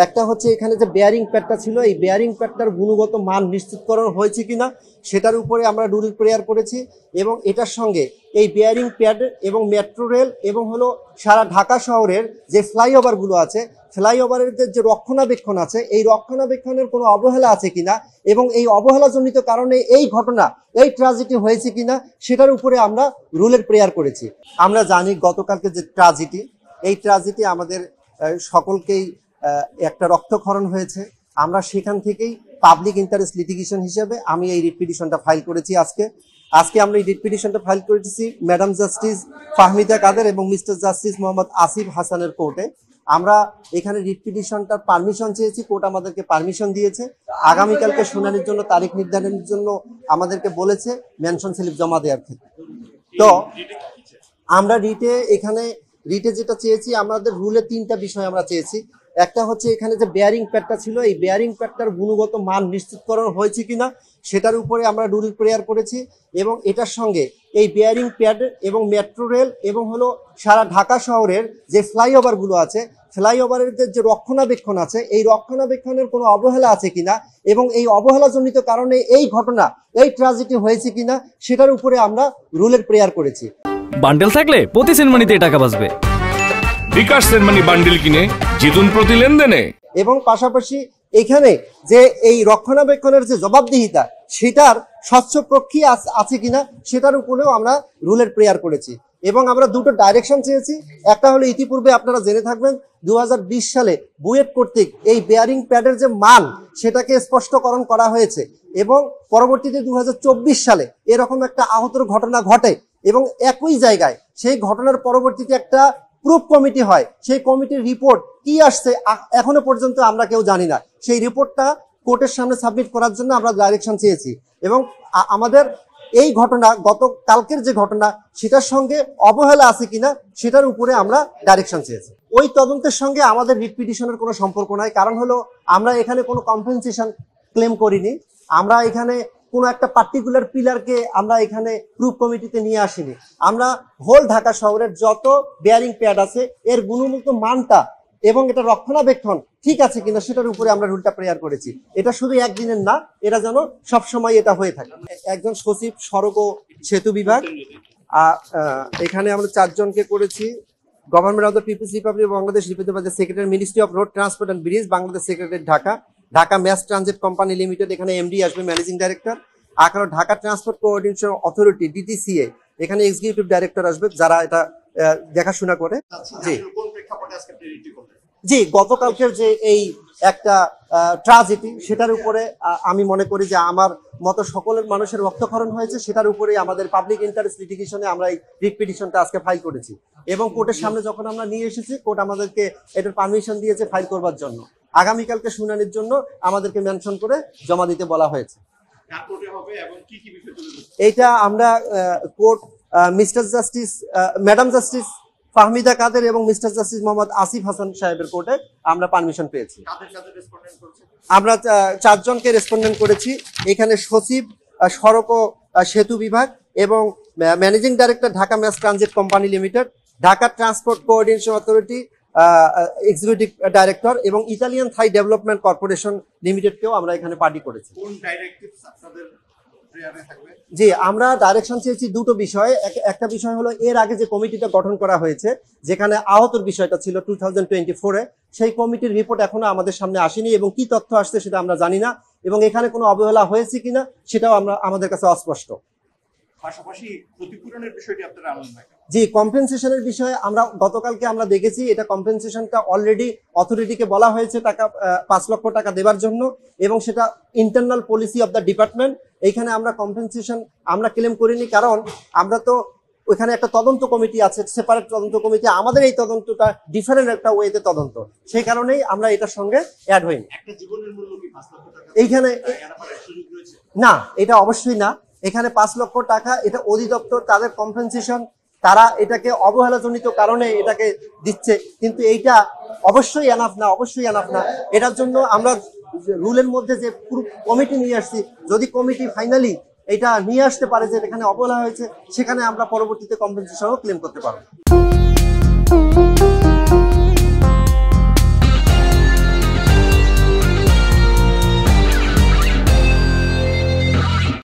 একটা হচ্ছে এখানে যে বেয়ারিং প্যাডটা ছিল, এই বেয়ারিং প্যাডটার গুণগত মান নিশ্চিতকরণ হয়েছে কিনা সেটার উপরে আমরা রুল প্রেয়ার করেছি। এবং এটার সঙ্গে এই বেয়ারিং প্যাড এবং মেট্রো রেল এবং হলো সারা ঢাকা শহরের যে ফ্লাইওভারগুলো আছে, ফ্লাইওভারের যে রক্ষণাবেক্ষণ আছে, এই রক্ষণাবেক্ষণের কোনো অবহেলা আছে কিনা এবং এই অবহেলাজনিত কারণে এই ঘটনা, এই ট্র্যাজেডি হয়েছে কিনা সেটার উপরে আমরা রুলের প্রেয়ার করেছি। আমরা জানি গতকালকে যে ট্র্যাজেডি, এই ট্র্যাজেডি আমাদের সকলকেই একটা রক্তক্ষরণ হয়েছে। আমরা সেখান থেকেই পাবলিক ইন্টারেস্ট লিটিগেশন হিসেবে আমি এই রিট পিটিশনটা ফাইল করেছি। আজকে আমরা এই রিট পিটিশনটা ফাইল করেছি ম্যাডাম জাস্টিস ফাহমিদা কাদের এবং মিস্টার জাস্টিস মোহাম্মদ আসিফ হাসানের কোর্টে। আমরা এখানে রিট পিটিশনটার পারমিশন চেয়েছি, কোর্ট আমাদেরকে পারমিশন দিয়েছে। আগামীকালকে শুনানির জন্য তারিখ নির্ধারণের জন্য আমাদেরকে বলেছে মেনশন স্লিপ জমা দেওয়ার ক্ষেত্রে। তো আমরা রিটে যেটা চেয়েছি, আমাদের রুলে 3টা বিষয় আমরা চেয়েছি। একটা হচ্ছে এখানে যে বেয়ারিং প্যাডটা ছিল, এই বেয়ারিং প্যাডটার গুণগত মান নিশ্চিতকরণ হয়েছে কিনা সেটার উপরে আমরা রুল প্রেয়ার করেছি। এবং এটার সঙ্গে এই বেয়ারিং প্যাড এবং মেট্রো রেল এবং হলো সারা ঢাকা শহরের যে ফ্লাইওভারগুলো আছে, ফ্লাইওভারের যে রক্ষণাবেক্ষণ আছে, এই রক্ষণাবেক্ষণের কোনো অবহেলা আছে কিনা এবং এই অবহেলাজনিত কারণে এই ঘটনা, এই ট্র্যাজেডি হয়েছে কিনা সেটার উপরে আমরা রুলের প্রেয়ার করেছি। বান্ডেল থাকলে প্রতি সেনমানিতে টাকা বাঁচবে। বিকাশ সেনমানি বান্ডেল কিনে জিতুন প্রতি লেনদেনে। এবং পাশাপাশি এখানে যে এই রক্ষণাবেক্ষণের যে জবাবদিহিতা, সেটার স্বচ্ছ প্রক্রিয়া আছে কিনা সেটার উপরেও আমরা রুলের প্রেয়ার করেছি। এবং আমরা দুটো ডাইরেকশন চেয়েছি। একটা হলো, ইতিপূর্বে আপনারা জেনে থাকবেন 2020 সালে বুয়েট কর্তৃক এই বেয়ারিং প্যাডের যে মান সেটাকে স্পষ্টকরণ করা হয়েছে এবং পরবর্তীতে 2024 সালে এরকম একটা আহতর ঘটনা ঘটে এবং একই জায়গায় সেই ঘটনার পরবর্তীতে একটা প্রুফ কমিটি হয়। সেই কমিটির রিপোর্ট কি আসছে এখনো পর্যন্ত আমরা কেউ জানি না। সেই রিপোর্টটা কোর্টের সামনে সাবমিট করার জন্য আমরা ডাইরেকশন চেয়েছি। এবং আমাদের এই ঘটনা, গতকালকের যে ঘটনা, সেটার সঙ্গে অবহেলা আছে কিনা সেটার উপরে আমরা ডাইরেকশন চেয়েছি। ওই তদন্তের সঙ্গে আমাদের রিট পিটিশনের কোনো সম্পর্ক নাই। কারণ হলো, আমরা এখানে কোনো কম্পেনসেশন ক্লেম করিনি। আমরা এখানে কোনো একটা পার্টিকুলার পিলারকে আমরা এখানে প্রুফ কমিটিতে নিয়ে আসিনি। আমরা হোল ঢাকা শহরের যত বেয়ারিং প্যাড আছে এর গুণগত মানটা এবং এটা রক্ষণাবেক্ষণ ঠিক আছে কিনা সেটার উপরে আমরা রুলটা প্রেয়ার করেছি। এটা শুধু একদিনের না, এটা যেন সবসময় এটা হয়ে থাকে। একজন সচিব সড়ক ও সেতু বিভাগ, এখানে আমরা 4 জনকে করেছি। Government of the people's republic of Bangladesh, secretary, ministry of road transport and bridge, Bangladesh secretary Dhaka mass transit company limited, এখানে এমডি আসবে, ম্যানেজিং ডাইরেক্টর। আকার Dhaka transport coordination authority DTCA, এখানে এক্সিকিউটিভ ডাইরেক্টর আসবে, যারা এটা দেখাশোনা করে। জি, গতকালকের যে এই একটা ট্র্যাজেডি, সেটার উপরে আমি মনে করি যে আমার মতো সকলের মানুষের রক্তক্ষরণ হয়েছে, সেটার উপরে আমাদের পাবলিক ইন্টারেস্ট লিটিগেশনে আমরা এই রিট পিটিশনটা আজকে ফাইল করেছি। এবং কোর্টের সামনে যখন আমরা নিয়ে এসেছি, কোর্ট আমাদেরকে এটার পারমিশন দিয়েছে ফাইল করবার জন্য। আগামীকালকে শুনানির জন্য আমাদেরকে মেনশন করে জমা দিতে বলা হয়েছে। এইটা আমরা court mister justice madam justice Fahmida Kader এবং মিস্টার জাস্টিস মোহাম্মদ আসিফ হাসান সাহেবের কোর্টে আমরা পারমিশন পেয়েছি। আমরা 4 জনকে রেসপন্ডেন্ট করেছি। এখানে সচিব সড়ক ও সেতু বিভাগ এবং managing director Dhaka mass transit company limited, Dhaka transport coordination authority executive director এবং ইতালিয়ান থাই ডেভেলপমেন্ট কর্পোরেশন লিমিটেডকেও আমরা এখানে পার্টি করেছি। জি, আমরা ডাইরেকশন চেয়েছি দুটো বিষয়ে। একটা বিষয় হলো, এর আগে যে কমিটিটা গঠন করা হয়েছে, যেখানে আহতর বিষয়টা ছিল 2024-এ, সেই কমিটির রিপোর্ট এখনো আমাদের সামনে আসেনি এবং কি তথ্য আসছে সেটা আমরা জানি না। এবং এখানে কোনো অবহেলা হয়েছে কিনা সেটাও আমাদের কাছে অস্পষ্ট। পাশাপাশি ক্ষতিপূরণের বিষয়টি আপনারা আলোচনা করেন। জি, কম্পেনসেশনের বিষয়ে আমরা গতকালকে আমরা দেখেছি, এটা কম্পেনসেশনটা অলরেডি অথরিটিকে বলা হয়েছে টাকা 5 লক্ষ টাকা দেওয়ার জন্য, এবং সেটা internal policy of the department. এইখানে আমরা কম্পেনসেশন আমরা ক্লেম করিনি, কারণ আমরা তো ওইখানে একটা তদন্ত কমিটি আছে, সেপারেট তদন্ত কমিটি। আমাদের এই তদন্তটা ডিফারেন্ট একটা ওয়েতে তদন্ত, সেই কারণেই আমরা এটার সঙ্গে অ্যাড হইনি। এইখানে না, এটা অবশ্যই না। এখানে 5 লক্ষ টাকা এটা অধিদপ্তর তাদের কম্পেনসেশন, তারা এটাকে অবহেলাজনিত কারণে এটাকে দিচ্ছে, কিন্তু এইটা অবশ্যই এনাফ না, অবশ্যই এনাফ না। এটার জন্য আমরা রুলের মধ্যে যে পুরো কমিটি নিয়ে আসছি, যদি কমিটি ফাইনালি এটা নিয়ে আসতে পারে যে এখানে অবহেলা হয়েছে, সেখানে আমরা পরবর্তীতে কম্পেনসেশনও ক্লেম করতে পারবো।